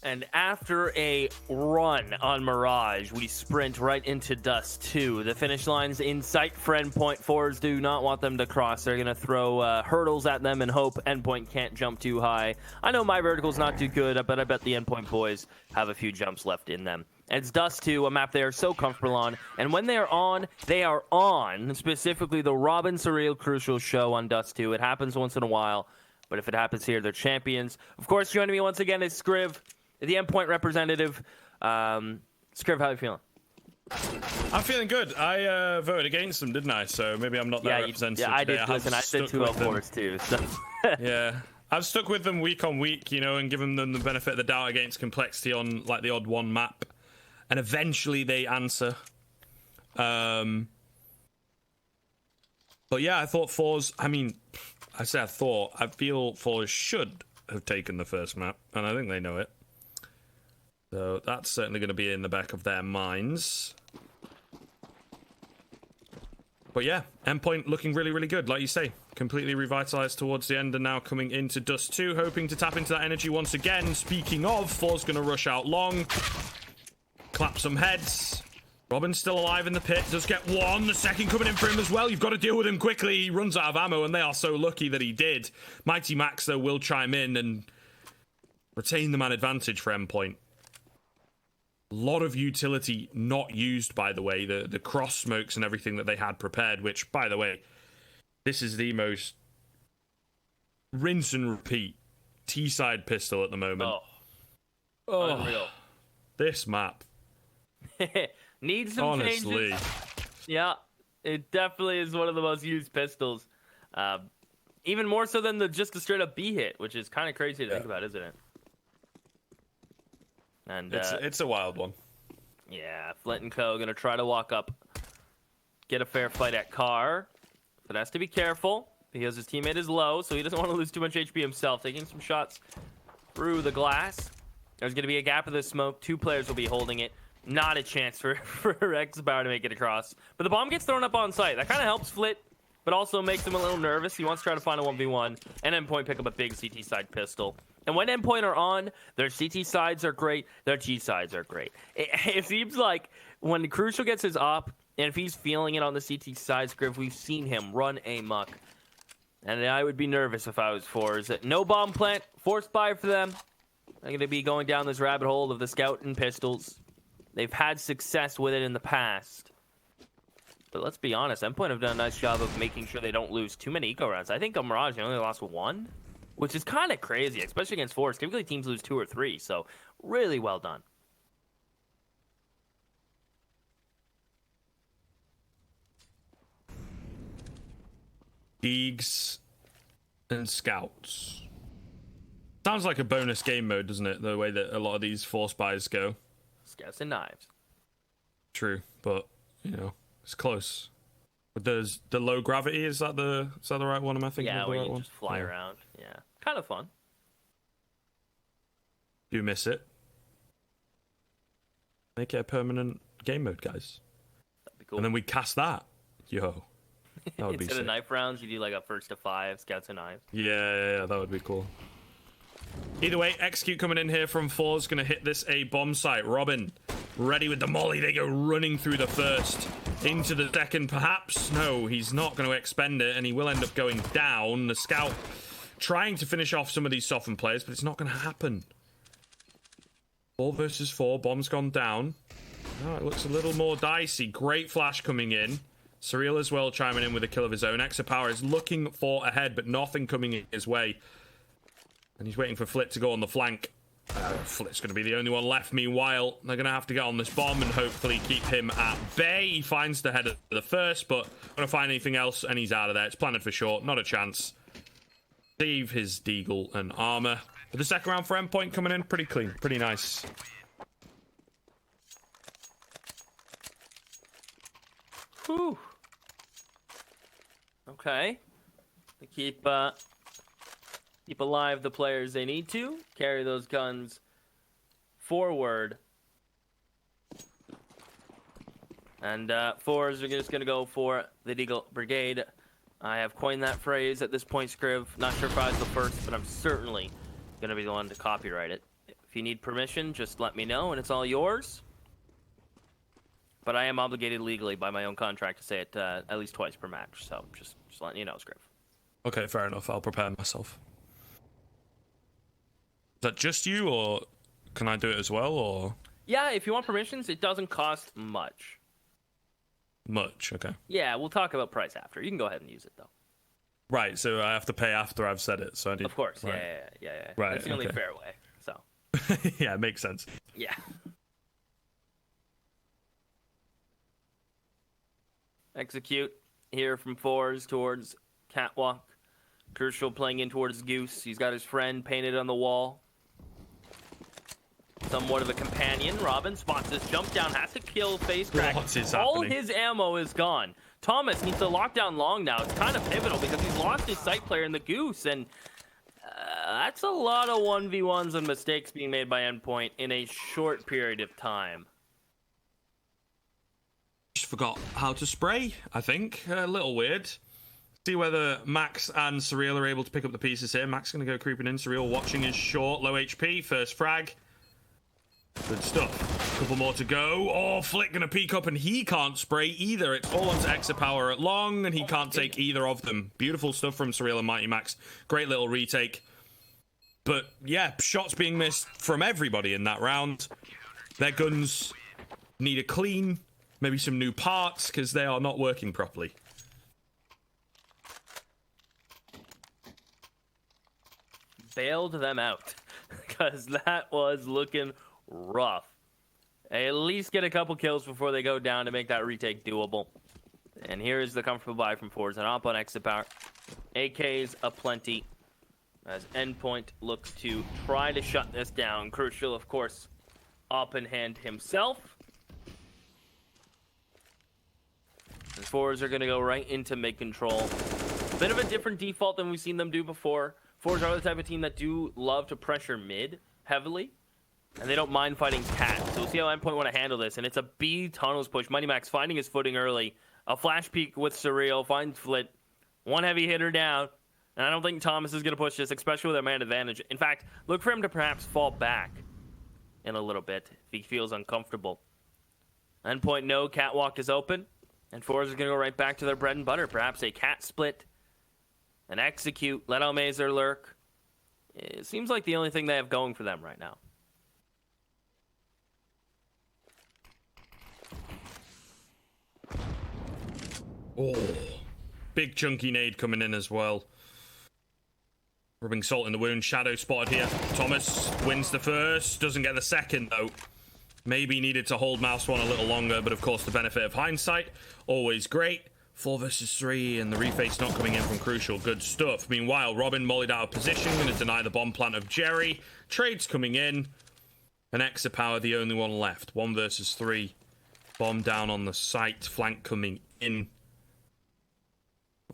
And after a run on Mirage, we sprint right into Dust 2. The finish line's in sight for Endpoint. forZe do not want them to cross. They're going to throw hurdles at them and hope Endpoint can't jump too high. I know my vertical's not too good, but I bet the Endpoint boys have a few jumps left in them. And it's Dust 2, a map they are so comfortable on. And when they are on, they are on. Specifically, the Robin Surreal Crucial show on Dust 2. It happens once in a while, but if it happens here, they're champions. Of course, joining me once again is Scriv, the Endpoint representative. Scriv, how are you feeling? I'm feeling good. I voted against them, didn't I? So maybe I'm not that representative. Yeah, I did. Listen, I said 2 L4s too. So. Yeah, I've stuck with them week on week, you know, and given them the benefit of the doubt against complexity on like the odd one map, and eventually they answer. But yeah, I thought forZe. I mean, I say I thought. I feel forZe should have taken the first map, and I think they know it. So that's certainly going to be in the back of their minds. But yeah, Endpoint looking really, really good, like you say. Completely revitalized towards the end and now coming into Dust 2, hoping to tap into that energy once again. Speaking of, forZe going to rush out long. Clap some heads. Robin's still alive in the pit, does get one. The second coming in for him as well. You've got to deal with him quickly. He runs out of ammo, and they are so lucky that he did. Mighty Max, though, will chime in and retain the man advantage for Endpoint. A lot of utility not used, by the way. The cross smokes and everything that they had prepared, which, by the way, this is the most rinse and repeat T-side pistol at the moment. Oh. Unreal. This map. Needs some changes. Yeah, it definitely is one of the most used pistols. Even more so than just the straight up B hit, which is kind of crazy to think about, isn't it? And it's a wild one. Yeah, Flit and Co. gonna try to walk up, get a fair fight at Car, but has to be careful because his teammate is low, so he doesn't want to lose too much HP himself. Taking some shots through the glass. There's gonna be a gap of the smoke. 2 players will be holding it. Not a chance for X-Power to make it across. But the bomb gets thrown up on site. That kind of helps Flit, but also makes him a little nervous. He wants to try to find a 1v1, and Endpoint pick up a big CT side pistol. And when Endpoint are on, their CT sides are great, their G sides are great. It seems like when Crucial gets his op, and if he's feeling it on the CT side, Scriv, we've seen him run amok. And I would be nervous if I was forZe. No bomb plant, forced buy for them. They're going to be going down this rabbit hole of the scout and pistols. They've had success with it in the past. But let's be honest, Endpoint have done a nice job of making sure they don't lose too many eco rounds. I think on Mirage, they only lost 1, which is kind of crazy, especially against forZe. Typically, teams lose 2 or 3, so really well done. Deegs and Scouts. Sounds like a bonus game mode, doesn't it? The way that a lot of these force buys go. Scouts and knives. True, but you know it's close. But there's the low gravity. Is that the right one? Am I thinking of the right one? Yeah, where you just fly around. Yeah, kind of fun. Do miss it. Make it a permanent game mode, guys. That'd be cool. And then we cast that. Yo, that would be sick. Instead of knife rounds, you do like a 1st to 5 Scouts and knives. Yeah, that would be cool. Either way, Execute coming in here from forZe, going to hit this a bomb site. Robin, ready with the molly. They go running through the first. Into the second, perhaps. No, he's not going to expend it, and he will end up going down. The Scout trying to finish off some of these softened players, but it's not going to happen. 4 versus 4. Bomb's gone down. Oh, it looks a little more dicey. Great flash coming in. Surreal as well chiming in with a kill of his own. Power is looking for a head, but nothing coming his way. And he's waiting for Flit to go on the flank. Flit's going to be the only one left. Meanwhile, they're going to have to get on this bomb and hopefully keep him at bay. He finds the head of the first, but not going to find anything else, and he's out of there. It's planted for short. Not a chance. Save his deagle and armor. But the second round for Endpoint coming in pretty clean. Pretty nice. Whew. Okay. They keep alive the players they need to. Carry those guns forward. And forZe are just going to go for the Deagle Brigade. I have coined that phrase at this point, Scriv. Not sure if I was the first, but I'm certainly going to be the one to copyright it. If you need permission, just let me know, and it's all yours. But I am obligated legally by my own contract to say it at least twice per match. So just letting you know, Scriv. Okay, fair enough. I'll prepare myself. Is that just you, or can I do it as well, or? Yeah, if you want permissions, it doesn't cost much. Much, okay. Yeah, we'll talk about price after. You can go ahead and use it, though. Right, so I have to pay after I've said it, so I need... Of course, right. Yeah. Right, That's the only okay. fair way, so. Yeah, it makes sense. Yeah. Execute here from fours towards Catwalk. Crucial playing in towards Goose. He's got his friend painted on the wall. Somewhat of a companion. Robin spots this jump down, has to kill face crack. What is All happening? his ammo is gone. Thomas needs to lock down long now. It's kind of pivotal because he's lost his sight player in the Goose, and that's a lot of 1v1s and mistakes being made by Endpoint in a short period of time. Just forgot how to spray, I think. A little weird. See whether Max and Surreal are able to pick up the pieces here. Max going to go creeping in. Surreal watching his short, low HP. First frag. Good stuff. Couple more to go. Oh, Flit going to peek up, and he can't spray either. It's all onto Exit Power at long, and he can't take either of them. Beautiful stuff from Surreal and Mighty Max. Great little retake. But, yeah, shots being missed from everybody in that round. Their guns need a clean, maybe some new parts, because they are not working properly. Bailed them out because that was looking rough. At least get a couple kills before they go down to make that retake doable. And here is the comfortable buy from forZe and up on Exit Power. AKs aplenty as Endpoint look to try to shut this down. Crucial, of course, up in hand himself. And forZe are going to go right into mid-control. Bit of a different default than we've seen them do before. forZe are the type of team that do love to pressure mid heavily, and they don't mind fighting cat. So we'll see how Endpoint want to handle this. And it's a B tunnels push. Mighty Max finding his footing early. A flash peek with Surreal. Finds Flit. One heavy hitter down. And I don't think Thomas is going to push this, especially with their man advantage. In fact, look for him to perhaps fall back in a little bit if he feels uncomfortable. Endpoint no. Catwalk is open. And forZe is going to go right back to their bread and butter. Perhaps a cat split. And execute. Let Almazer lurk. It seems like the only thing they have going for them right now. Oh, big chunky nade coming in as well. Rubbing salt in the wound. Shadow spotted here. Thomas wins the first. Doesn't get the second, though. Maybe needed to hold mouse one a little longer, but of course the benefit of hindsight. Always great. 4 versus 3, and the reface not coming in from Crucial. Good stuff. Meanwhile, Robin mollied out of position, going to deny the bomb plant of Jerry. Trades coming in. And Exit Power, the only one left. 1 versus 3. Bomb down on the site. Flank coming in.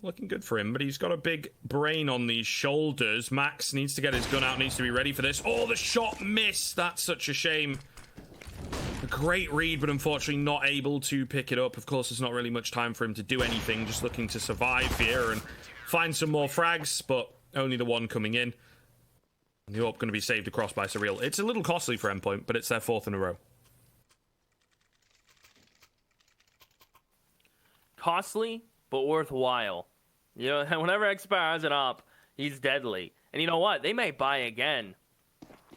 Looking good for him, but he's got a big brain on these shoulders. Max needs to get his gun out, needs to be ready for this. Oh, the shot missed. That's such a shame. A great read, but unfortunately not able to pick it up. Of course, there's not really much time for him to do anything. Just looking to survive here and find some more frags, but only the one coming in. The AWP going to be saved across by Surreal. It's a little costly for Endpoint, but it's their 4th in a row. Costly, but worthwhile. You know, whenever X-Power has an op, he's deadly. And you know what? They may buy again.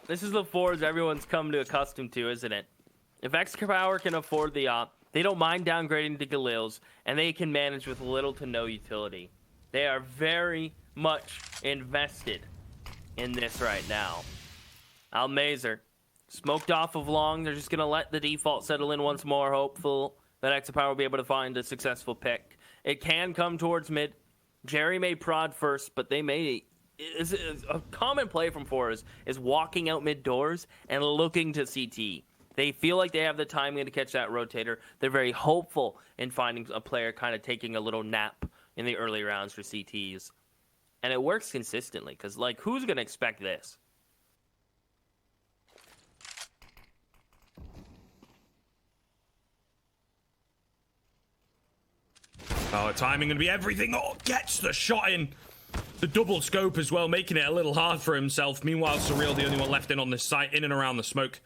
This is the forZe everyone's come to accustomed to, isn't it? If X-Power can afford the op, they don't mind downgrading to Galils, and they can manage with little to no utility. They are very much invested in this right now. Almazer, smoked off of long. They're just going to let the default settle in once more, hopeful that X-Power will be able to find a successful pick. It can come towards mid. Jerry may prod first, but they may... Is a common play from forZe is walking out mid doors and looking to CT. They feel like they have the timing to catch that rotator. They're very hopeful in finding a player kind of taking a little nap in the early rounds for CTs. And it works consistently, because, like, who's going to expect this? Oh, timing going to be everything. Oh, gets the shot in. The double scope as well, making it a little hard for himself. Meanwhile, Surreal, the only one left in on this site, in and around the smoke.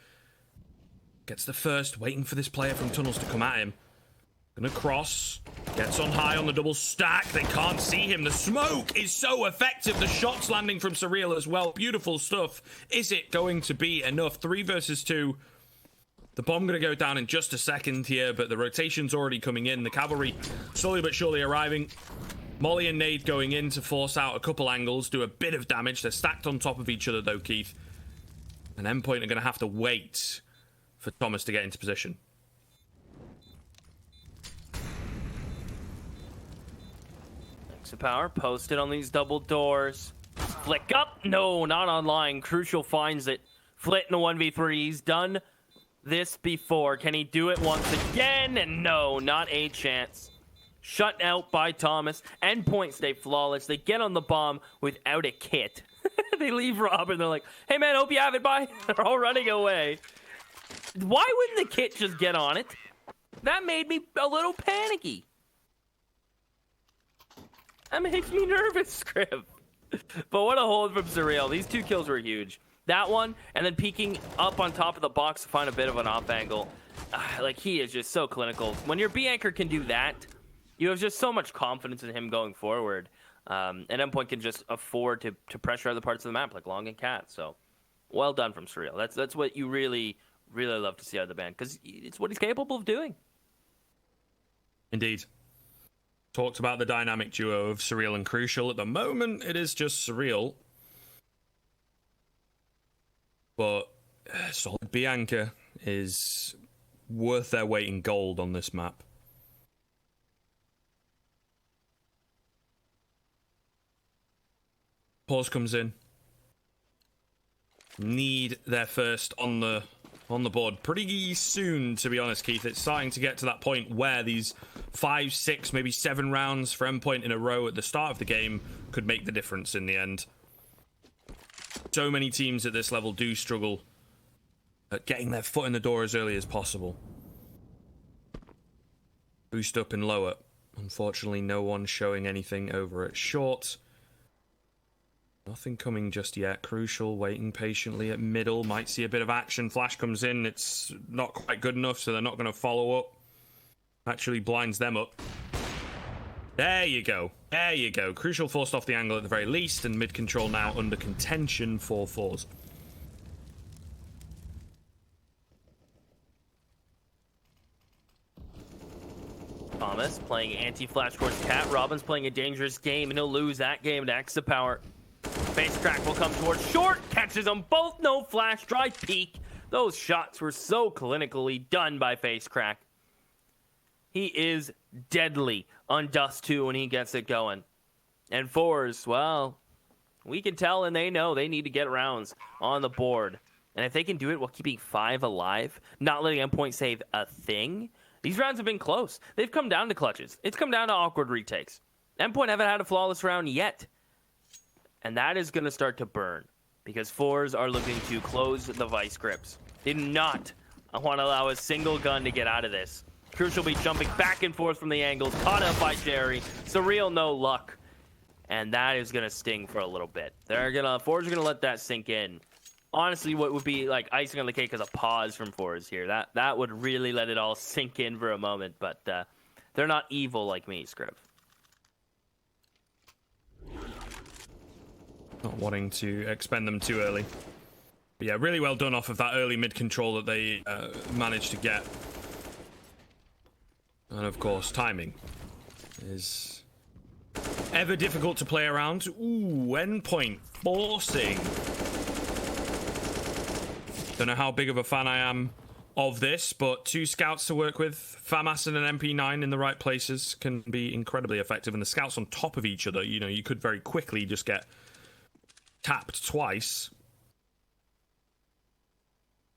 Gets the first, waiting for this player from tunnels to come at him. Gonna cross. Gets on high on the double stack. They can't see him. The smoke is so effective. The shots landing from Surreal as well. Beautiful stuff. Is it going to be enough? 3 versus 2. The bomb gonna go down in just a second here, but the rotation's already coming in. The cavalry slowly but surely arriving. Molly and Nade going in to force out a couple angles, do a bit of damage. They're stacked on top of each other though, Keith. And Endpoint are going to have to wait for Thomas to get into position. Extra power posted on these double doors. Flick up. No, not online. Crucial finds it. Flit in a 1v3. He's done this before. Can he do it once again? And no, not a chance. Shut out by Thomas. Endpoint stay flawless. They get on the bomb without a kit. They leave Rob and they're like, hey man, hope you have it, bye. They're all running away. Why wouldn't the kit just get on it? That made me a little panicky. That makes me nervous, Scrib. But what a hold from Surreal. These 2 kills were huge. That one, and then peeking up on top of the box to find a bit of an off angle. Like, he is just so clinical. When your B anchor can do that, you have just so much confidence in him going forward. And Endpoint can just afford to pressure other parts of the map, like Long and Cat. So, well done from Surreal. That's what you really, really love to see out of the band, because it's what he's capable of doing. Indeed. Talked about the dynamic duo of Surreal and Crucial. At the moment, it is just Surreal. But solid B anchor is worth their weight in gold on this map. Pause comes in. Need their first on the board pretty soon, to be honest, Keith. It's starting to get to that point where these 5, 6, maybe 7 rounds for Endpoint in a row at the start of the game could make the difference in the end. So many teams at this level do struggle at getting their foot in the door as early as possible. Boost up and lower. Unfortunately, no one showing anything over at short. Nothing coming just yet. Crucial waiting patiently at middle. Might see a bit of action. Flash comes in. It's not quite good enough, so they're not going to follow up. Actually blinds them up. There you go. There you go. Crucial forced off the angle at the very least, and mid control now under contention for forZe. Thomas playing anti-flash towards Cat. Robin's playing a dangerous game, and he'll lose that game to Extra Power. Face crack will come towards short. Catches them both. No flash. Dry peek. Those shots were so clinically done by Face Crack. He is deadly on Dust 2 when he gets it going. And forZe, well, we can tell and they know they need to get rounds on the board. And if they can do it while keeping 5 alive, not letting Endpoint save a thing, these rounds have been close. They've come down to clutches. It's come down to awkward retakes. Endpoint haven't had a flawless round yet. And that is going to start to burn, because forZe are looking to close the vice grips. They do not want to allow a single gun to get out of this. Crucial be jumping back and forth from the angles, caught up by Jerry. Surreal, no luck. And that is going to sting for a little bit. forZe are going to let that sink in. Honestly, what would be like icing on the cake is a pause from forZe here. That would really let it all sink in for a moment, but they're not evil like me, Scrib. Not wanting to expend them too early. But yeah, really well done off of that early mid-control that they managed to get. And of course, timing is ever difficult to play around. Ooh, Endpoint forcing. Don't know how big of a fan I am of this, but 2 scouts to work with, FAMAS and an MP9 in the right places can be incredibly effective. And the scouts on top of each other, you know, you could very quickly just get tapped twice.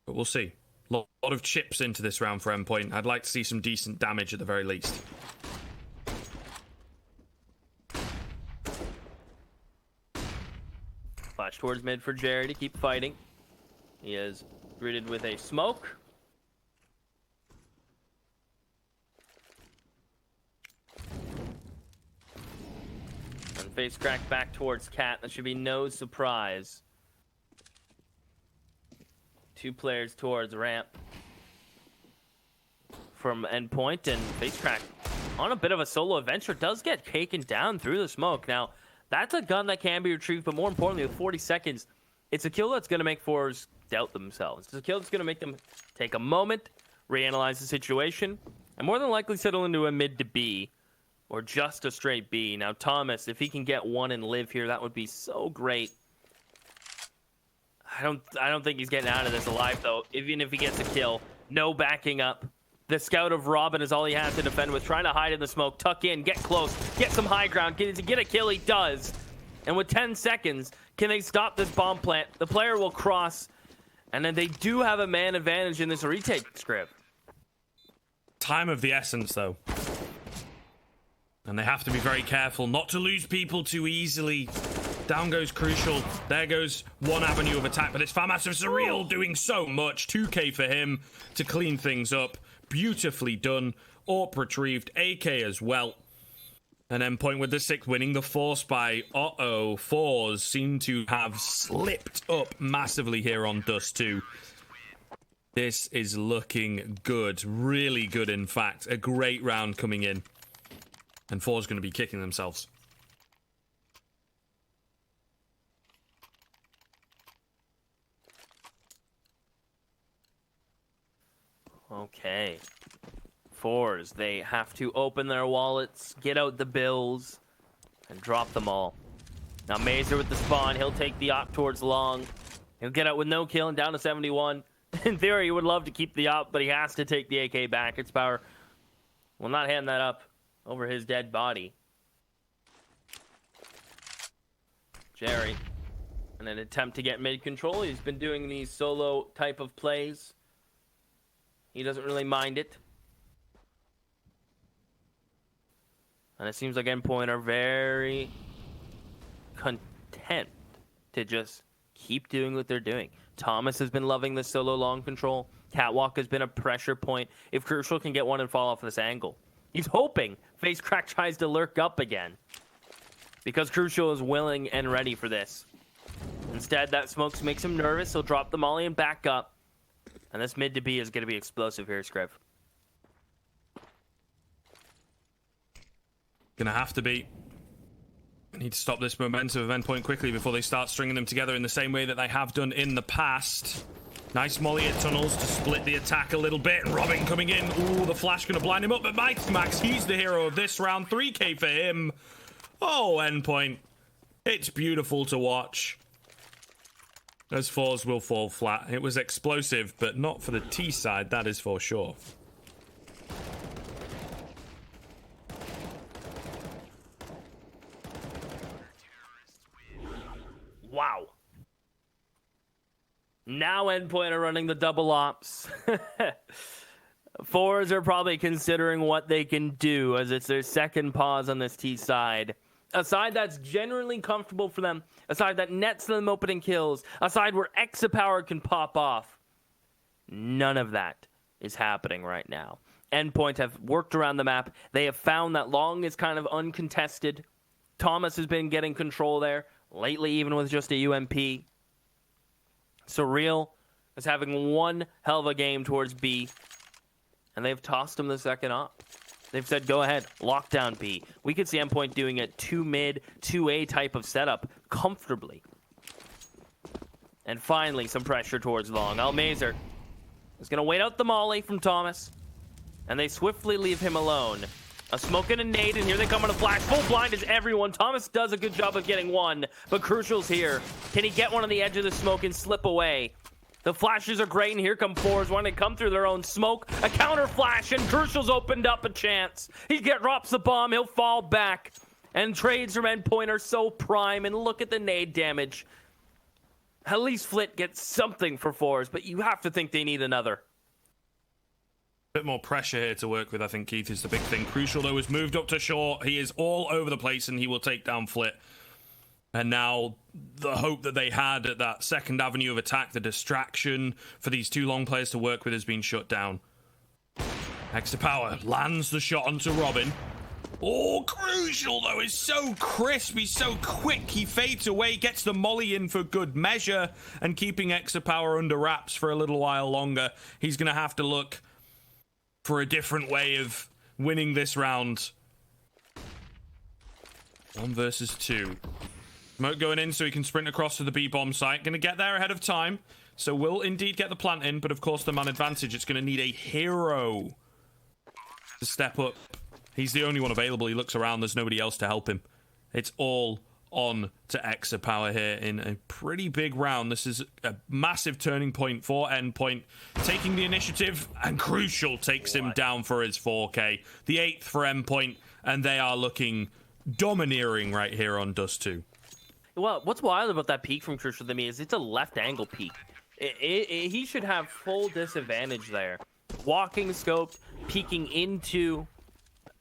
But we'll see. A lot of chips into this round for Endpoint. I'd like to see some decent damage at the very least. Flash towards mid for Jerry to keep fighting. He is greeted with a smoke. Face crack back towards Cat. That should be no surprise. 2 players towards ramp from Endpoint, and Face crack on a bit of a solo adventure does get taken down through the smoke. Now, that's a gun that can be retrieved, but more importantly, with 40 seconds, it's a kill that's going to make forZe doubt themselves. It's a kill that's going to make them take a moment, reanalyze the situation, and more than likely settle into a mid to B, or just a straight B. Now, Thomas, if he can get one and live here, that would be so great. I don't think he's getting out of this alive, though. Even if he gets a kill, no backing up. The scout of Robin is all he has to defend with, trying to hide in the smoke, tuck in, get close, get some high ground. Get a kill, he does. And with 10 seconds, can they stop this bomb plant? The player will cross, and then they do have a man advantage in this retake script. Time of the essence, though. And they have to be very careful not to lose people too easily. Down goes Crucial. There goes one avenue of attack, but it's FAMAS of Surreal doing so much. 2k for him to clean things up. Beautifully done. AWP retrieved. AK as well. And Endpoint with the 6th, winning the 4 spy. forZe seem to have slipped up massively here on Dust 2. This is looking good. Really good, in fact. A great round coming in. And forZe going to be kicking themselves. Okay. forZe, they have to open their wallets, get out the bills, and drop them all. Now Mazer with the spawn, he'll take the op towards long. He'll get out with no kill and down to 71. In theory, he would love to keep the op, but he has to take the AK back. Its power will not hand that up over his dead body. Jerry, in an attempt to get mid control, he's been doing these solo type of plays. He doesn't really mind it. And it seems like Endpoint are very content to just keep doing what they're doing. Thomas has been loving the solo long control. Catwalk has been a pressure point. If Crucial can get one and fall off this angle, he's hoping Face Crack tries to lurk up again, because Crucial is willing and ready for this. Instead, that smokes makes him nervous. He'll drop the molly and back up. And this mid to B is going to be explosive here, Scriv. Gonna have to be. I need to stop this momentum of Endpoint quickly before they start stringing them together in the same way that they have done in the past. Nice molly at tunnels to split the attack a little bit. Robin coming in. Ooh, the flash gonna blind him up. But Mighty Max, he's the hero of this round. 3k for him. Oh, Endpoint. It's beautiful to watch. As forZe will fall flat. It was explosive, but not for the T side, that is for sure. Wow. Now Endpoint are running the double ops. forZe are probably considering what they can do, as it's their second pause on this T side. A side that's generally comfortable for them. A side that nets them opening kills. A side where Exapower can pop off. None of that is happening right now. Endpoint have worked around the map. They have found that long is kind of uncontested. Thomas has been getting control there. Lately, even with just a UMP. Surreal is having one hell of a game towards B. And they've tossed him the second op. They've said, go ahead, lock down B. We could see Endpoint doing a 2 mid, 2A type of setup comfortably. And finally, some pressure towards long. Mazer is going to wait out the molly from Thomas. And they swiftly leave him alone. A smoke and a nade, and here they come on a flash. Full blind is everyone. Thomas does a good job of getting one, but Crucial's here. Can he get one on the edge of the smoke and slip away? The flashes are great, and here come forZe when they come through their own smoke. A counter flash, and Crucial's opened up a chance. Drops the bomb, he'll fall back. And trades from Endpoint are so prime, and look at the nade damage. At least Flit gets something for forZe, but you have to think they need another. Bit more pressure here to work with, I think, Keith, is the big thing. Crucial, though, has moved up to short. He is all over the place, and he will take down Flit. And now the hope that they had at that second avenue of attack, the distraction for these two long players to work with, has been shut down. Exapower lands the shot onto Robin. Oh, Crucial, though, is so crisp. He's so quick. He fades away, gets the molly in for good measure, and keeping Exapower under wraps for a little while longer. He's going to have to look for a different way of winning this round. 1 versus 2. Smoke going in so he can sprint across to the B-bomb site. Going to get there ahead of time. So will indeed get the plant in, but of course the man advantage. It's going to need a hero to step up. He's the only one available. He looks around. There's nobody else to help him. It's all on to Exapower here in a pretty big round. This is a massive turning point for Endpoint. Taking the initiative, and Crucial takes him down for his 4K. The 8th for Endpoint, and they are looking domineering right here on Dust 2. Well, what's wild about that peek from Crucial to me is it's a left angle peek. He should have full disadvantage there. Walking scoped, peeking into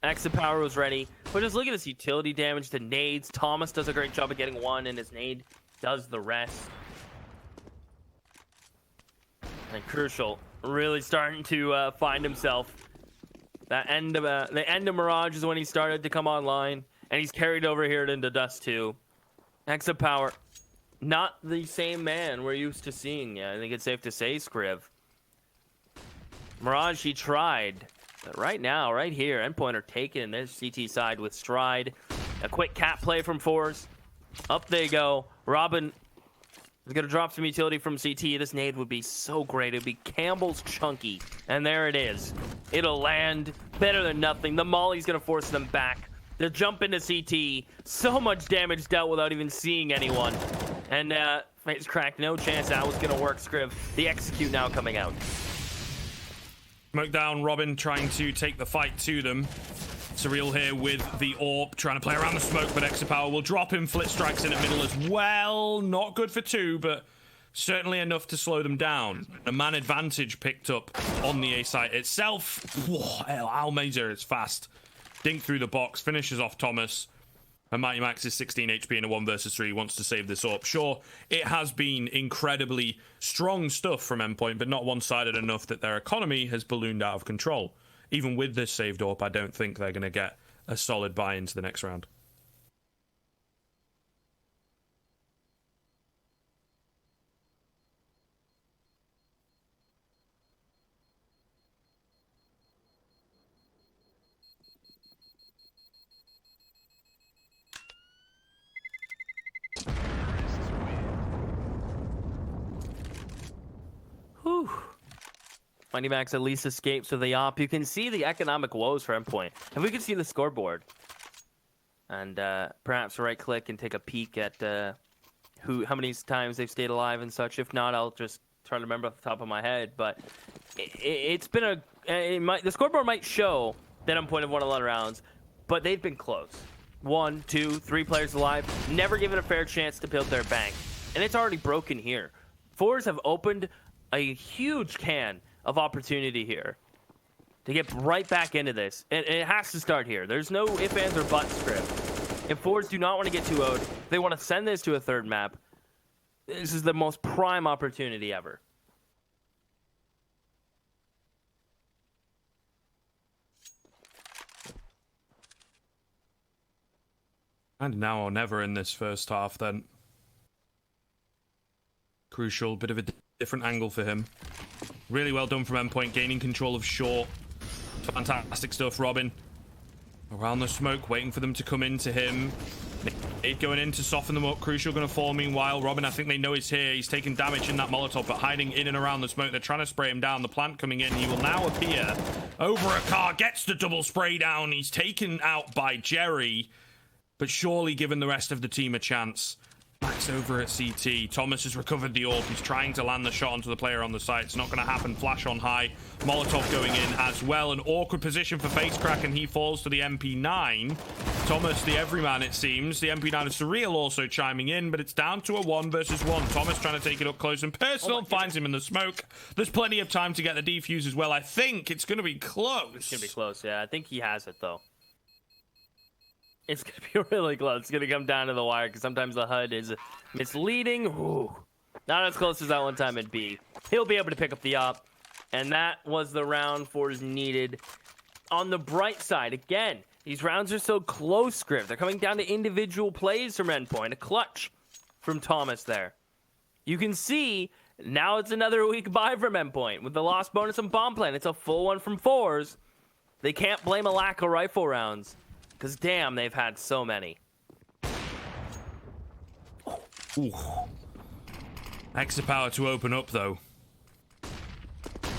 Exapower was ready. But just look at this utility damage, the nades. Thomas does a great job of getting one, and his nade does the rest. And Crucial really starting to find himself. The end of Mirage is when he started to come online, and he's carried over here into Dust 2. Exapower, not the same man we're used to seeing. Yeah, I think it's safe to say, Scriv. Mirage, he tried. But right now, right here, Endpoint are taking this CT side with stride. A quick cat play from forZe. Up they go. Robin is going to drop some utility from CT. This nade would be so great. It would be Campbell's Chunky. And there it is. It'll land better than nothing. The molly's going to force them back. They're jumping to CT. So much damage dealt without even seeing anyone. And face cracked. No chance that was going to work, Scriv. The execute now coming out. Smoke down, Robin trying to take the fight to them. Surreal here with the AWP, trying to play around the smoke, but Exapower will drop him. Flit strikes in at middle as well. Not good for 2, but certainly enough to slow them down. A man advantage picked up on the A site itself. Whoa, Almeza is fast. Dink through the box, finishes off Thomas. And Mighty Max is 16 HP in a 1 versus 3. Wants to save this AWP. Sure, it has been incredibly strong stuff from Endpoint, but not one-sided enough that their economy has ballooned out of control. Even with this saved AWP, I don't think they're going to get a solid buy into the next round. Whew. Mighty Max at least escapes with the op. You can see the economic woes for Endpoint. And we can see the scoreboard. And perhaps right click and take a peek at how many times they've stayed alive and such. If not, I'll just try to remember off the top of my head. But it's been the scoreboard might show that Endpoint have won a lot of rounds, but they've been close. 1, 2, 3 players alive, never given a fair chance to build their bank. And it's already broken here. forZe have opened a huge can of opportunity here to get right back into this. And it has to start here. There's no ifs, ands, or buts script. If forZe do not want to get 2-0'd, they want to send this to a third map. This is the most prime opportunity ever. And now or never in this first half, then. Crucial, bit of a different angle for him. Really well done from Endpoint, gaining control of short. Fantastic stuff, Robin. Around the smoke, waiting for them to come into him. Nade going in to soften them up. Crucial going to fall meanwhile. Robin, I think they know he's here. He's taking damage in that Molotov, but hiding in and around the smoke. They're trying to spray him down. The plant coming in. He will now appear over a car. Gets the double spray down. He's taken out by Jerry, but surely giving the rest of the team a chance. Max over at CT. Thomas has recovered the AWP. He's trying to land the shot onto the player on the site. It's not going to happen. Flash on high. Molotov going in as well. An awkward position for Facecrack, and he falls to the MP9. Thomas, the everyman, it seems. The MP9 of Surreal also chiming in, but it's down to a 1 versus 1. Thomas trying to take it up close and personal. Finds him in the smoke. There's plenty of time to get the defuse as well. I think it's going to be close. It's going to be close, yeah. I think he has it, though. It's going to be really close. It's going to come down to the wire because sometimes the HUD is misleading. Ooh. Not as close as that one time at B. He'll be able to pick up the op. And that was the round forZe needed. On the bright side, again, These rounds are so close, Griff. They're coming down to individual plays from Endpoint. A clutch from Thomas there. You can see now it's another week bye from Endpoint with the lost bonus and bomb plan. It's a full one from forZe. They can't blame a lack of rifle rounds because, damn, they've had so many. Ooh. Extra power to open up, though.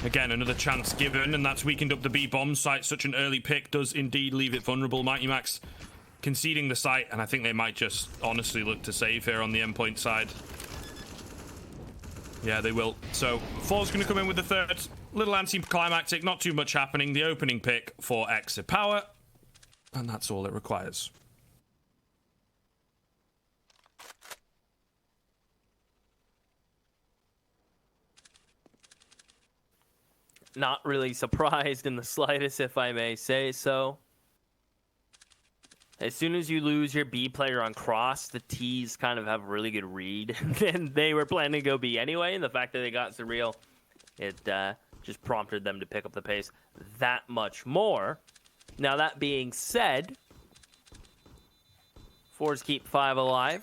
Again, another chance given, and that's weakened up the B bomb site. Such an early pick does indeed leave it vulnerable. Mighty Max conceding the site, and I think they might just honestly look to save here on the Endpoint side. Yeah, they will. So, forZe going to come in with the third. Little anticlimactic, not too much happening. The opening pick for exit power, and that's all it requires. Not really surprised in the slightest, if I may say so. As soon as you lose your B player on cross, the T's kind of have a really good read. And they were planning to go B anyway, and the fact that they got Surreal, it just prompted them to pick up the pace that much more. Now, that being said, forZe keep 5 alive,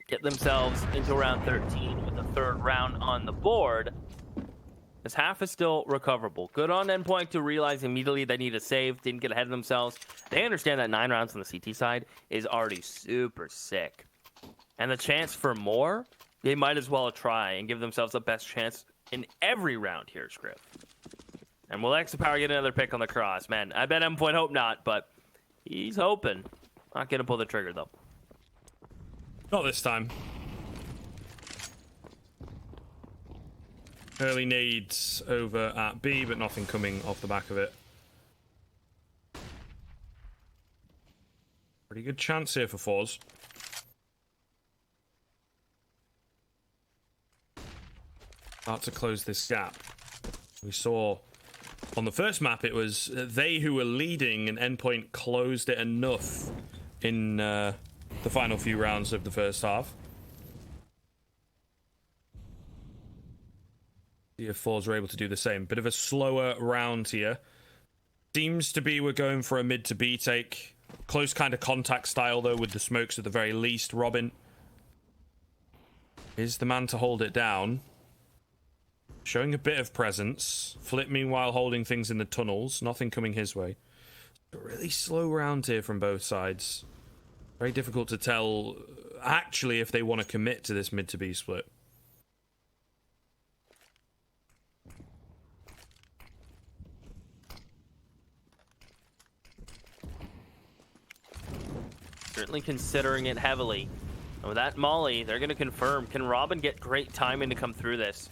get themselves into round 13 with the third round on the board. As half is still recoverable. Good on Endpoint to realize immediately they need a save. Didn't get ahead of themselves. They understand that 9 rounds on the CT side is already super sick. And the chance for more, they might as well try and give themselves the best chance in every round here, Scriff. And will Extra Power get another pick on the cross? Man, I bet Endpoint hope not, but he's hoping. Not going to pull the trigger, though. Not this time. Early nades over at B, but nothing coming off the back of it. Pretty good chance here for forZe. Start to close this gap. We saw on the first map it was they who were leading, and Endpoint closed it enough in the final few rounds of the first half. See if forZe are able to do the same. Bit of a slower round here. Seems to be we're going for a mid to B take. Close kind of contact style, though, with the smokes at the very least. Robin is the man to hold it down. Showing a bit of presence. Flit, meanwhile, holding things in the tunnels. Nothing coming his way. A really slow round here from both sides. Very difficult to tell, actually, if they want to commit to this mid to B split. Certainly considering it heavily. And with that molly, they're going to confirm. Can Robin get great timing to come through this?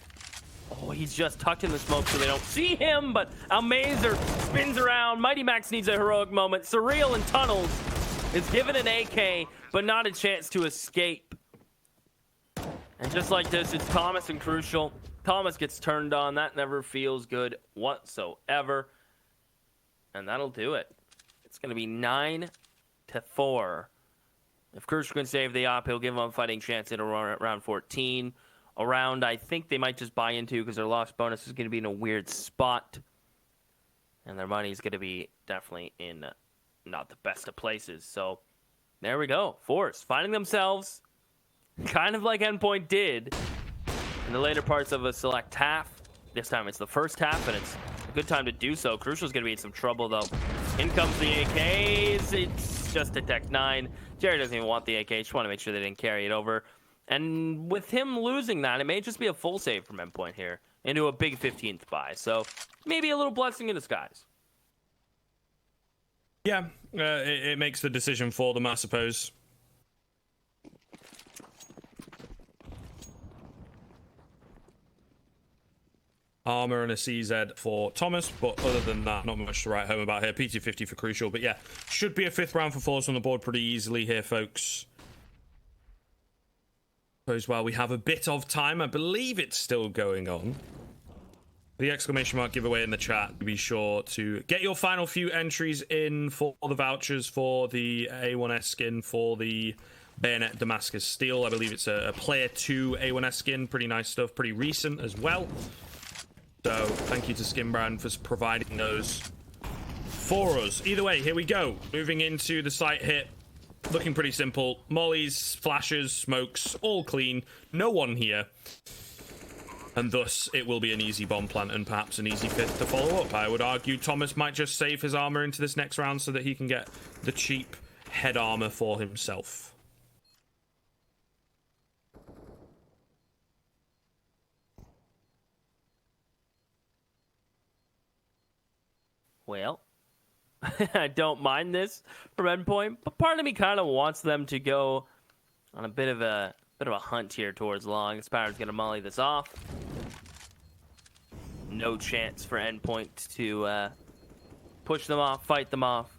Oh, he's just tucked in the smoke so they don't see him, but Almazer spins around. Mighty Max needs a heroic moment. Surreal in tunnels is given an AK, but not a chance to escape. And just like this, it's Thomas and Crucial. Thomas gets turned on. That never feels good whatsoever. And that'll do it. It's going to be 9-4. If Crucial can save the op, he'll give them a fighting chance at around 14. Around, I think they might just buy into because their lost bonus is going to be in a weird spot. And their money is going to be definitely in not the best of places. So, there we go. forZe finding themselves kind of like Endpoint did in the later parts of a select half. This time it's the first half, and it's a good time to do so. Crucial's going to be in some trouble, though. In comes the AKs. It's just a Tech 9. Jerry doesn't even want the AK. Just want to make sure they didn't carry it over. And with him losing that, it may just be a full save from Endpoint here into a big 15th buy. So maybe a little blessing in disguise. Yeah, it makes the decision for them, I suppose. Armor and a CZ for Thomas, but other than that, not much to write home about here. PT50 for Crucial, but yeah, should be a 5th round for forZe on the board pretty easily here, folks. While we have a bit of time, I believe it's still going on. The exclamation mark giveaway in the chat. Be sure to get your final few entries in for the vouchers for the A1S skin for the Bayonet Damascus Steel. I believe it's a Player 2 A1S skin. Pretty nice stuff. Pretty recent as well. So thank you to Skin Brand for providing those for us. Either way, here we go. Moving into the site hit. Looking pretty simple. Mollies, flashes, smokes, all clean. No one here. And thus, it will be an easy bomb plant and perhaps an easy fifth to follow up. I would argue Thomas might just save his armor into this next round so that he can get the cheap head armor for himself. Well, I don't mind this from Endpoint, but part of me kind of wants them to go on a bit of a hunt here towards long. Spider's gonna molly this off. No chance for Endpoint to push them off, fight them off.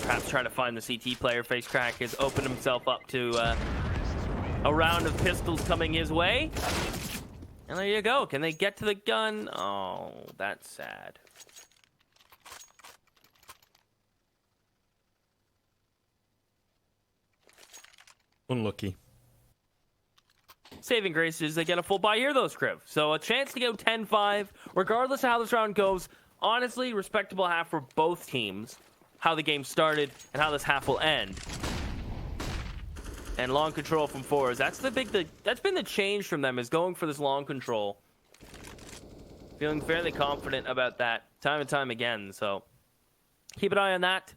Perhaps try to find the CT player. Face Crack has opened himself up to a round of pistols coming his way. And there you go. Can they get to the gun? Oh, that's sad. Unlucky. Saving grace is they get a full buy here, though, Scriv. So a chance to go 10-5, regardless of how this round goes. Honestly, respectable half for both teams. How the game started and how this half will end. And long control from forZe. That's been the change from them, is going for this long control. Feeling fairly confident about that time and time again. So keep an eye on that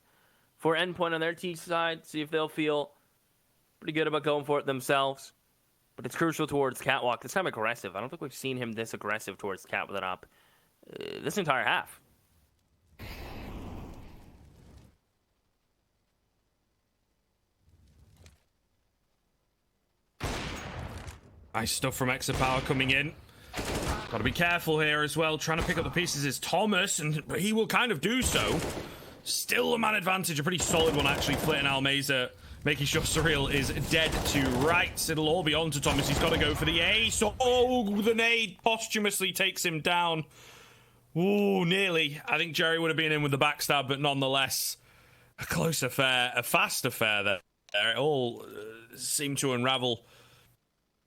for Endpoint on their T side. See if they'll feel pretty good about going for it themselves. But it's crucial towards Catwalk. This time aggressive. I don't think we've seen him this aggressive towards Cat with it up this entire half. Nice stuff from Exapower coming in. Got to be careful here as well. Trying to pick up the pieces is Thomas, and he will kind of do so. Still a man advantage. A pretty solid one, actually. Flit and Almeza making sure Surreal is dead to rights. It'll all be on to Thomas. He's got to go for the ace. Oh, the nade posthumously takes him down. Ooh, nearly. I think Jerry would have been in with the backstab, but nonetheless, a close affair, a fast affair there. It all seemed to unravel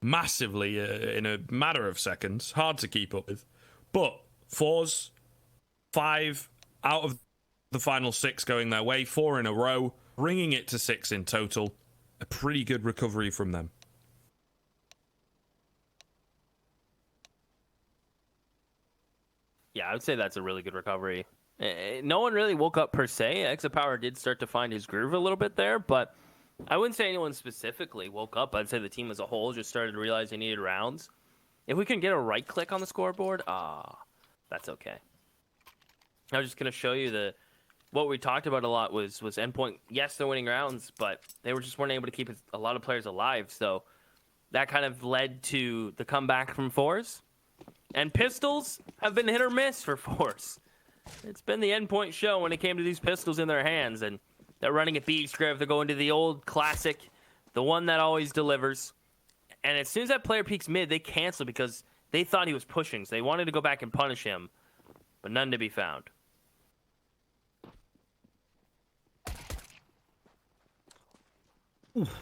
massively in a matter of seconds. Hard to keep up with. But forZe, 5 out of the final 6 going their way, 4 in a row, bringing it to 6 in total. A pretty good recovery from them. Yeah, I would say that's a really good recovery. No one really woke up per se. Exapower did start to find his groove a little bit there, but I wouldn't say anyone specifically woke up. I'd say the team as a whole just started to realize they needed rounds. If we can get a right click on the scoreboard, that's okay. I was just going to show you what we talked about a lot was Endpoint. Yes, they're winning rounds, but they weren't able to keep a lot of players alive. So that kind of led to the comeback from forZe. And pistols have been hit or miss for forZe. It's been the Endpoint show when it came to these pistols in their hands. And they're running at B script. They're going to the old classic, the one that always delivers. And as soon as that player peeks mid, they cancel because they thought he was pushing. So they wanted to go back and punish him, but none to be found. Oof.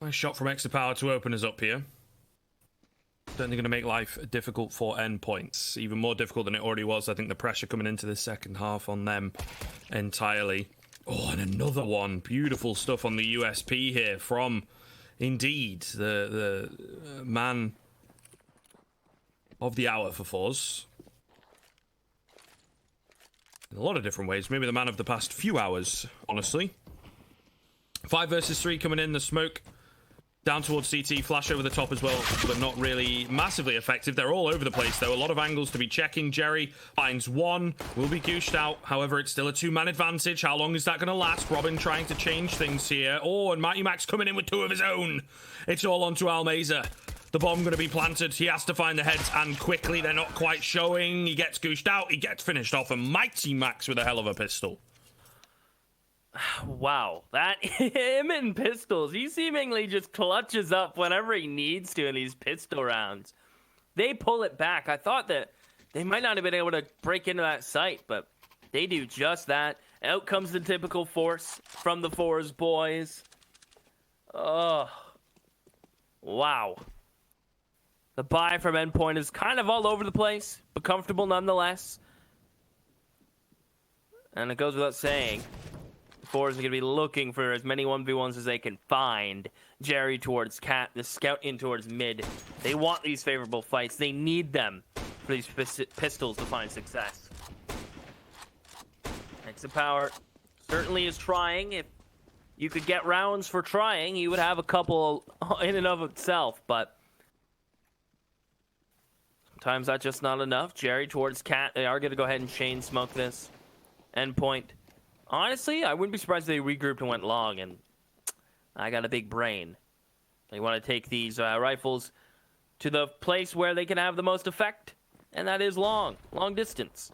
Nice shot from Exapower to open us up here. Certainly going to make life difficult for Endpoints. Even more difficult than it already was. I think the pressure coming into the second half on them entirely. Oh, and another one. Beautiful stuff on the USP here from, indeed, the man of the hour for forZe. In a lot of different ways. Maybe the man of the past few hours, honestly. 5 versus 3 coming in. The smoke down towards CT, flash over the top as well, but not really massively effective. They're all over the place, though. A lot of angles to be checking. Jerry finds one, will be gooshed out. However, it's still a 2-man advantage. How long is that going to last? Robin trying to change things here. Oh, and Mighty Max coming in with 2 of his own. It's all onto Almeza. The bomb going to be planted. He has to find the heads, and quickly. They're not quite showing. He gets gooshed out. He gets finished off, and Mighty Max with a hell of a pistol. Wow, that him and pistols. He seemingly just clutches up whenever he needs to in these pistol rounds. They pull it back. I thought that they might not have been able to break into that site, but they do just that. Out comes the typical force from the forZe boys. Oh, wow. The buy from Endpoint is kind of all over the place, but comfortable nonetheless. And it goes without saying, forZe is going to be looking for as many 1v1s as they can find. Jerry towards Cat, the scout in towards mid. They want these favorable fights. They need them for these pistols to find success. Exit Power certainly is trying. If you could get rounds for trying, you would have a couple in and of itself, but sometimes that's just not enough. Jerry towards Cat. They are going to go ahead and chain smoke this. Endpoint. Honestly, I wouldn't be surprised if they regrouped and went long, and I got a big brain. They want to take these rifles to the place where they can have the most effect, and that is long distance.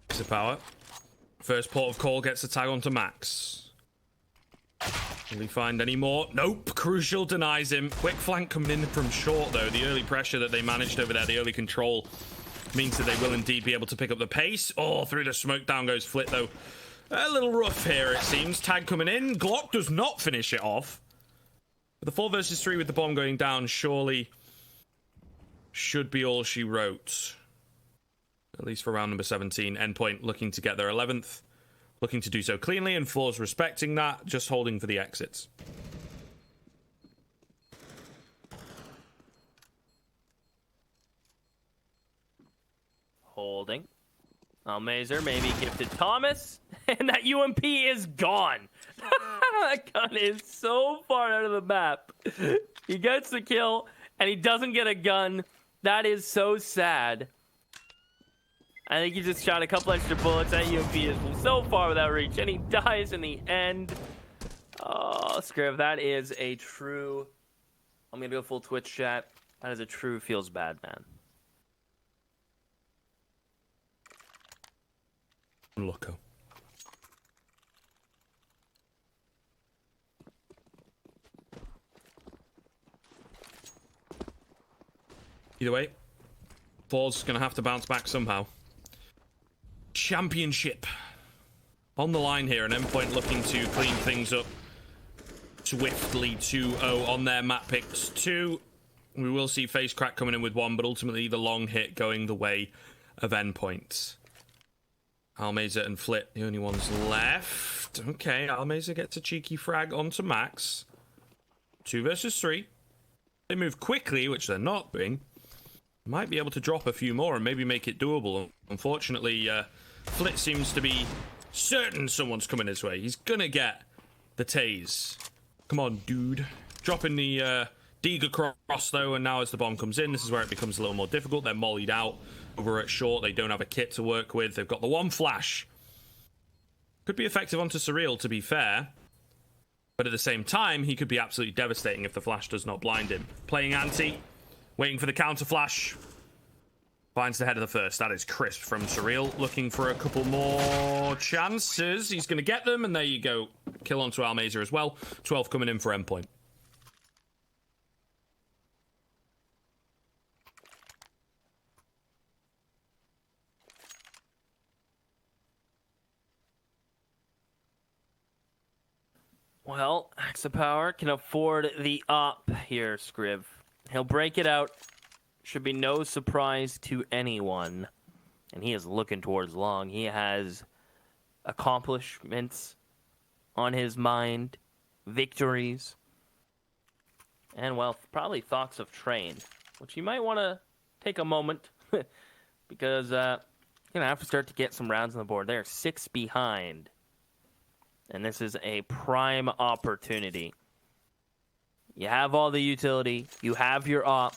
Exit Power. First port of call gets the tag onto Max. Will he find any more? Nope. Crucial denies him. Quick flank coming in from short, though. The early pressure that they managed over there, the early control, means that they will indeed be able to pick up the pace. Oh, through the smoke down goes Flit, though. A little rough here, it seems. Tag coming in. Glock does not finish it off. But the 4 versus 3 with the bomb going down surely should be all she wrote. At least for round number 17. Endpoint looking to get their 11th. Looking to do so cleanly, and forZe respecting that, just holding for the exits. Holding. Almazer maybe gifted Thomas, and that UMP is gone. That gun is so far out of the map. He gets the kill, and he doesn't get a gun. That is so sad. I think he just shot a couple extra bullets. That UMP is so far without reach, and he dies in the end. Oh, Scriv, that is a true... I'm going to do a full Twitch chat. That is a true feels bad, man. Loco. Either way, forZe's going to have to bounce back somehow. Championship on the line here, and Endpoint looking to clean things up swiftly. 2-0 on their map picks. 2. We will see Face Crack coming in with 1, but ultimately the long hit going the way of Endpoint. Almazer and Flit, the only ones left. Okay, Almazer gets a cheeky frag onto Max. 2 versus 3. They move quickly, which they're not doing. Might be able to drop a few more and maybe make it doable. Unfortunately, Flit seems to be certain someone's coming his way. He's gonna get the tase. Come on, dude. Dropping the Deeg across, though, and now as the bomb comes in, this is where it becomes a little more difficult. They're mollied out over at short. They don't have a kit to work with. They've got the one flash. Could be effective onto Surreal, to be fair. But at the same time, he could be absolutely devastating if the flash does not blind him. Playing anti. Waiting for the counter flash. Finds the head of the first. That is crisp from Surreal. Looking for a couple more chances. He's going to get them, and there you go. Kill onto Almazer as well. 12 coming in for Endpoint. Well, Exit Power can afford the up here, Scriv. He'll break it out. Should be no surprise to anyone. And he is looking towards long. He has accomplishments on his mind, victories, and, well, probably thoughts of train, which you might want to take a moment because you're going to have to start to get some rounds on the board. They're 6 behind. And this is a prime opportunity. You have all the utility. You have your op.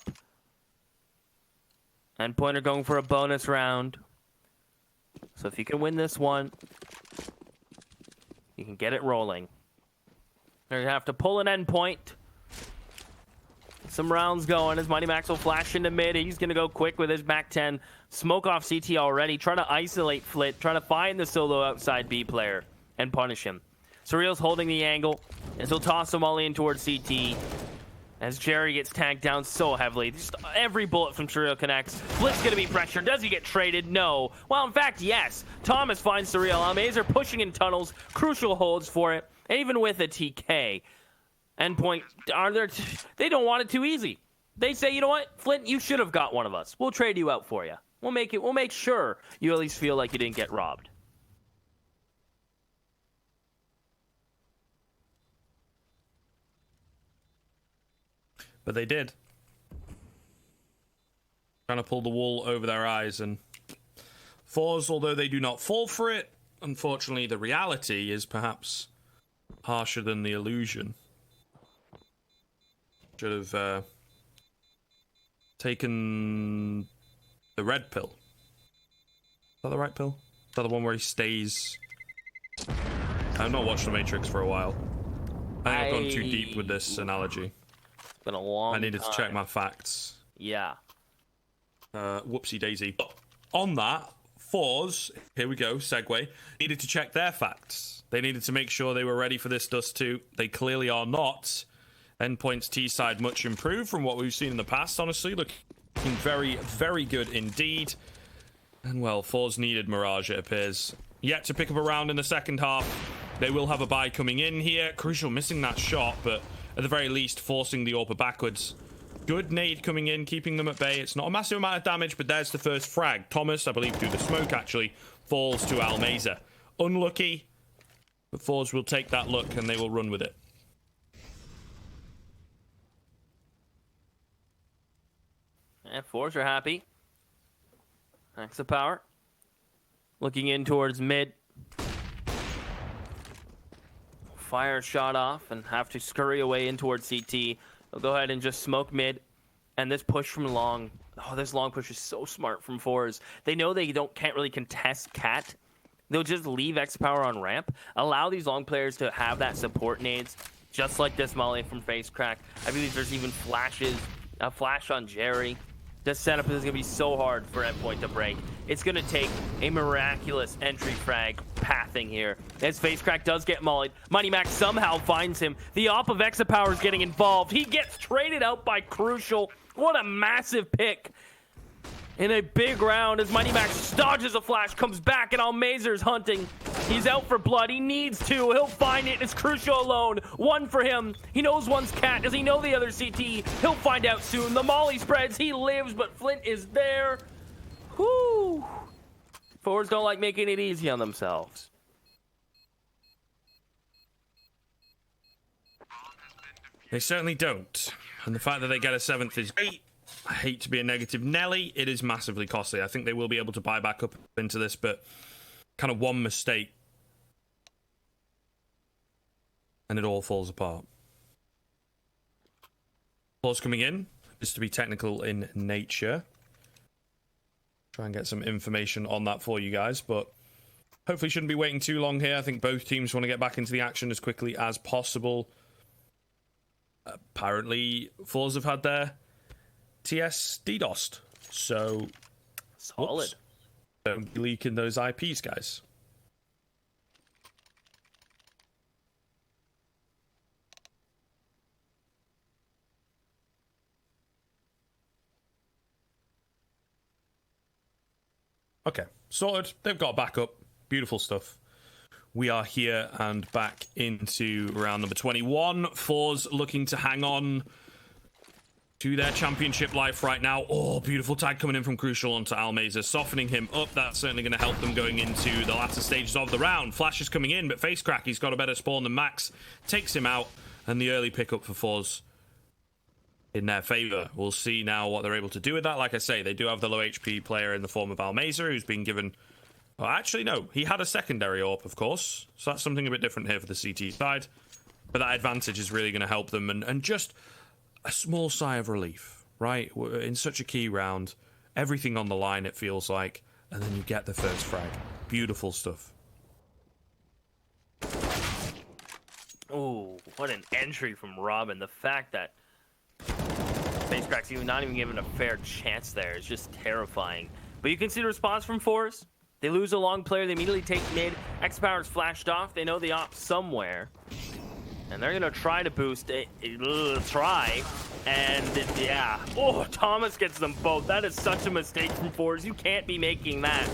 Endpoint are going for a bonus round. So if you can win this one, you can get it rolling. They're going to have to pull an Endpoint. Some rounds going as Mighty Max will flash into mid. He's going to go quick with his back 10. Smoke off CT already. Trying to isolate Flit. Trying to find the solo outside B player and punish him. Surreal's holding the angle, and he'll toss them all in towards CT as Jerry gets tagged down so heavily. Just every bullet from Surreal connects. Flit's gonna be pressured. Does he get traded? No. Well, in fact, yes. Thomas finds Surreal. Almazer pushing in tunnels. Crucial holds for it, even with a TK. Endpoint, they don't want it too easy. They say, you know what, Flint, you should have got one of us. We'll trade you out for you. We'll make sure you at least feel like you didn't get robbed. But they did. Trying to pull the wool over their eyes, and forZe, although they do not fall for it, unfortunately the reality is perhaps harsher than the illusion. Should have taken the red pill. Is that the right pill? Is that the one where he stays? I've not watched The Matrix for a while. I think I've gone too deep with this analogy. It's been a long time. I needed to check my facts. Yeah. Whoopsie daisy. On that, forZe, here we go, segue, needed to check their facts. They needed to make sure they were ready for this dust too. They clearly are not. Endpoint's T side much improved from what we've seen in the past, honestly. Looking very, very good indeed. And well, forZe needed Mirage, it appears. Yet to pick up a round in the second half. They will have a bye coming in here. Crucial missing that shot, but at the very least forcing the AWP backwards. Good nade coming in, keeping them at bay. It's not a massive amount of damage, but there's the first frag. Thomas, I believe through the smoke actually, falls to Almeza. Unlucky, but forZe will take that look and they will run with it. And forZe are happy. Max the power. Looking in towards mid. Fire shot off and have to scurry away in towards CT. They'll go ahead and just smoke mid. And this push from long. Oh, this long push is so smart from forZe. They know they can't really contest Cat. They'll just leave X Power on ramp. Allow these long players to have that support nades. Just like this molly from Face Crack. I believe there's even flashes. A flash on Jerry. This setup is going to be so hard for Endpoint to break. It's going to take a miraculous entry frag pathing here. As Face Crack does get mollied, Mighty Max somehow finds him. The op of Exapower is getting involved. He gets traded out by Crucial. What a massive pick. In a big round as Mighty Max dodges a flash, comes back, and Almazer's hunting. He's out for blood. He needs to. He'll find it. It's Crucial alone. One for him. He knows one's Cat. Does he know the other CT? He'll find out soon. The molly spreads. He lives, but Flint is there. Whoo! forZe don't like making it easy on themselves. They certainly don't. And the fact that they get a 7th is great. I hate to be a negative Nelly. It is massively costly. I think they will be able to buy back up into this, but kind of one mistake and it all falls apart. forZe coming in, just to be technical in nature. Try and get some information on that for you guys, but hopefully shouldn't be waiting too long here. I think both teams want to get back into the action as quickly as possible. Apparently, forZe have had their TS DDoSed, so solid. Whoops. Don't be leaking those IPs, guys. Okay, sorted. They've got backup. Beautiful stuff. We are here and back into round number 21. forZe looking to hang on to their championship life right now. Oh, beautiful tag coming in from Crucial onto Almeza, softening him up. That's certainly going to help them going into the latter stages of the round. Flash is coming in, but Face Crack, he's got a better spawn than Max. Takes him out, and the early pickup for forZe in their favor. We'll see now what they're able to do with that. Like I say, they do have the low HP player in the form of Almeza, who's been given... Well, actually, no. He had a secondary AWP, of course. So that's something a bit different here for the CT side. But that advantage is really going to help them. And just a small sigh of relief, right? In such a key round, everything on the line, it feels like. And then you get the first frag. Beautiful stuff. Oh, what an entry from Robin. The fact that Face Crack's not even given a fair chance there is just terrifying. But you can see the response from forZe. They lose a long player, they immediately take mid. X-Power's flashed off, they know the op somewhere. And they're gonna try to boost it. Try. And yeah. Oh, Thomas gets them both. That is such a mistake from forZe. You can't be making that.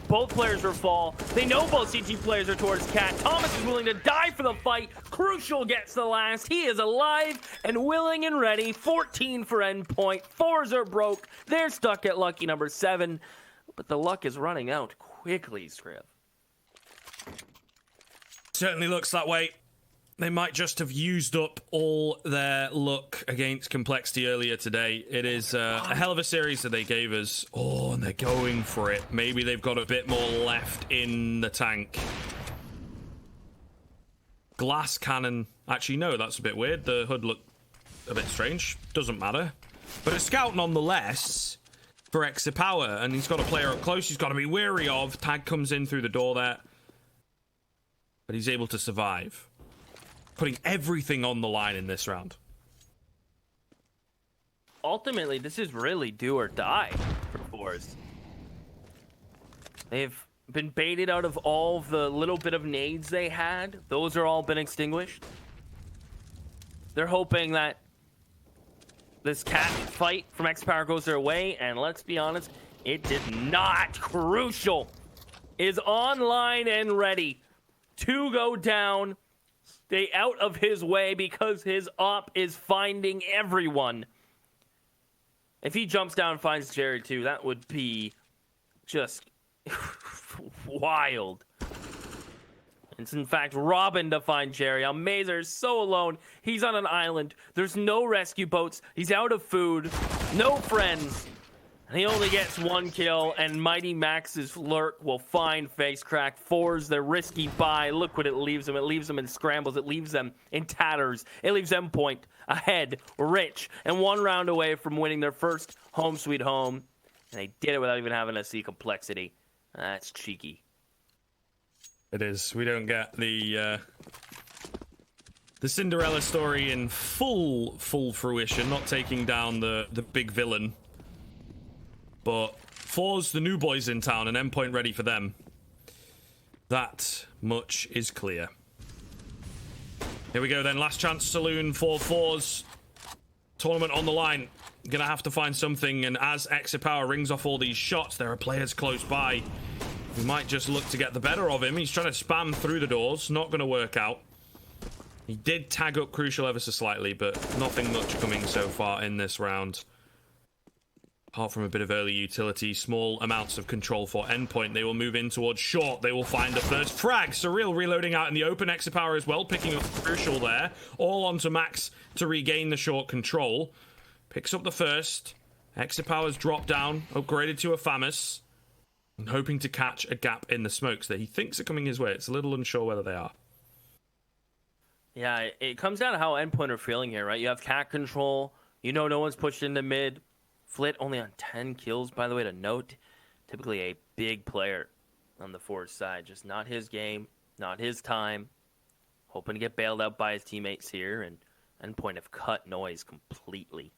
Both players will fall. They know both CT players are towards Cat. Thomas is willing to die for the fight. Crucial gets the last. He is alive and willing and ready. 14 for Endpoint. Fours are broke. They're stuck at lucky number 7. But the luck is running out quickly, Scriv. Certainly looks that way. They might just have used up all their luck against Complexity earlier today. It is a hell of a series that they gave us. Oh, and they're going for it. Maybe they've got a bit more left in the tank. Glass cannon. Actually, no, that's a bit weird. The hood looked a bit strange. Doesn't matter. But a scout nonetheless for extra power. And he's got a player up close he's got to be wary of. Tag comes in through the door there. But he's able to survive. Putting everything on the line in this round. Ultimately, this is really do or die for forZe. They've been baited out of all of the little bit of nades they had. Those are all been extinguished. They're hoping that this Cat fight from X-Power goes their way, and let's be honest, it did not. Crucial is online and ready to go down. Stay out of his way because his op is finding everyone. If he jumps down and finds Jerry too, that would be just wild. It's in fact Robin to find Jerry. Mazer's so alone. He's on an island. There's no rescue boats. He's out of food. No friends. And he only gets 1 kill, and Mighty Max's lurk will find Face Crack. forZe, their risky buy. Look what it leaves them. It leaves them in scrambles. It leaves them in tatters. It leaves Endpoint ahead, rich, and 1 round away from winning their first home sweet home. And they did it without even having to see Complexity. That's cheeky. It is. We don't get the Cinderella story in full fruition, not taking down the big villain. But forZe, the new boys in town, and Endpoint ready for them. That much is clear. Here we go then. Last chance Saloon for forZe. Tournament on the line. Gonna have to find something. And as Power rings off all these shots, there are players close by. We might just look to get the better of him. He's trying to spam through the doors. Not gonna work out. He did tag up Crucial ever so slightly, but nothing much coming so far in this round. Apart from a bit of early utility, small amounts of control for Endpoint. They will move in towards short. They will find the first frag. Surreal reloading out in the open. Power as well, picking up Crucial there. All onto Max to regain the short control. Picks up the first. Power's dropped down, upgraded to a FAMAS. And hoping to catch a gap in the smokes that he thinks are coming his way. It's a little unsure whether they are. Yeah, it comes down to how Endpoint are feeling here, right? You have cat control. You know no one's pushed into mid. Flit only on 10 kills, by the way, to note. Typically a big player on the forZe side. Just not his game, not his time. Hoping to get bailed out by his teammates here, and Endpoint have cut noise completely.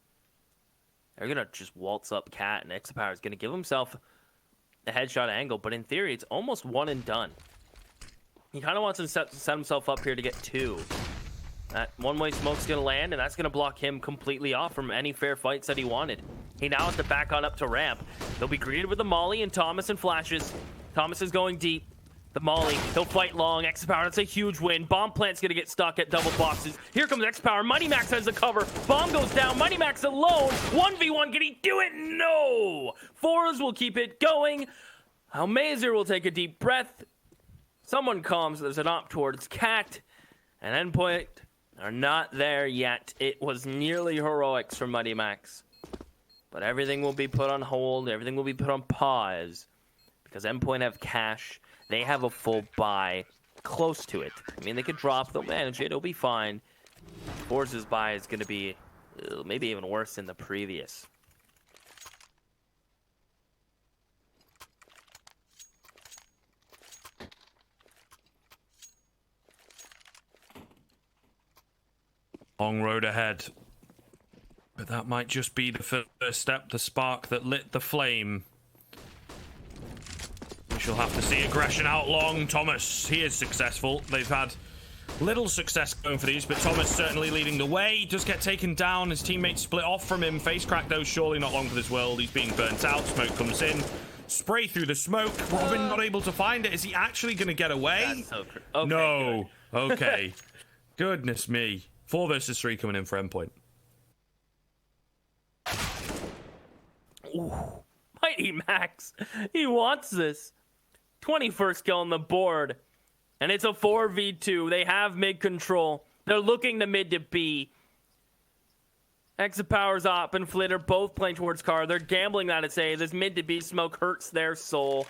They're going to just waltz up Cat, and Power is going to give himself a headshot angle, but in theory, it's almost one and done. He kind of wants to set himself up here to get 2. That one-way smoke's going to land, and that's going to block him completely off from any fair fights that he wanted. He now has to back on up to ramp. They'll be greeted with the molly and Thomas and flashes. Thomas is going deep. The molly, he'll fight long. Power, that's a huge win. Bomb plant's going to get stuck at double boxes. Here comes Power. Mighty Max has the cover. Bomb goes down. Mighty Max alone. 1v1. Can he do it? No. forZe will keep it going. Mazer will take a deep breath. Someone calms. There's an op towards Cat. And Endpoint are not there yet. It was nearly heroics from Mighty Max. But everything will be put on hold. Everything will be put on pause. Because Endpoint have cash. They have a full buy. Close to it. I mean, they could drop. They'll manage it. It'll be fine. forZe's buy is going to be maybe even worse than the previous. Long road ahead. But that might just be the first step, the spark that lit the flame. We shall have to see aggression out long. Thomas, he is successful. They've had Little success going for these, but Thomas certainly leading the way. He does get taken down. His teammates split off from him. Face crack, though, surely not long for this world. He's being burnt out. Smoke comes in. Spray through the smoke. Robin not able to find it. Is he actually going to get away? That's so okay, no. Okay. Goodness me. 4 versus 3 coming in for Endpoint. Ooh. Mighty Max. He wants this. 21st kill on the board. And it's a 4v2. They have mid control. They're looking to mid to B. Exapower's op and Flit are both playing towards car. They're gambling that it's A. This mid to B smoke hurts their soul.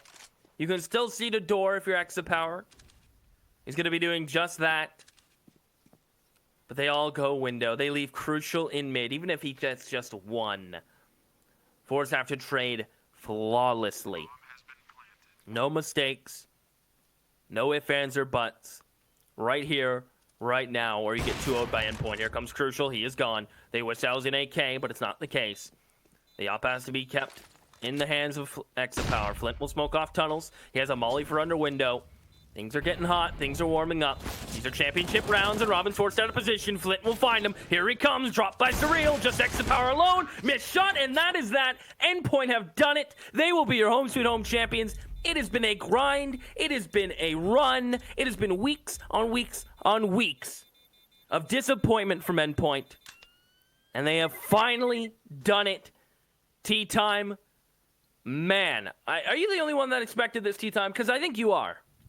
You can still see the door if you're Exapower. He's going to be doing just that. But they all go window. They leave Crucial in mid, even if he gets just one. forZe have to trade flawlessly. No mistakes. No ifs, ands, or buts. Right here, right now, or you get 2-0'd by Endpoint. Here comes Crucial. He is gone. They wish that was an AK, but it's not the case. The op has to be kept in the hands of Exapower. Flit will smoke off tunnels. He has a molly for under window. Things are getting hot. Things are warming up. These are championship rounds, and Robin's forced out of position. Flit will find him. Here he comes. Dropped by Surreal. Just Exapower alone. Missed shot, and that is that. Endpoint have done it. They will be your home sweet home champions. It has been a grind. It has been a run. It has been weeks on weeks on weeks of disappointment from Endpoint. And they have finally done it. Tea time. Man, are you the only one that expected this tea time? Because I think you are.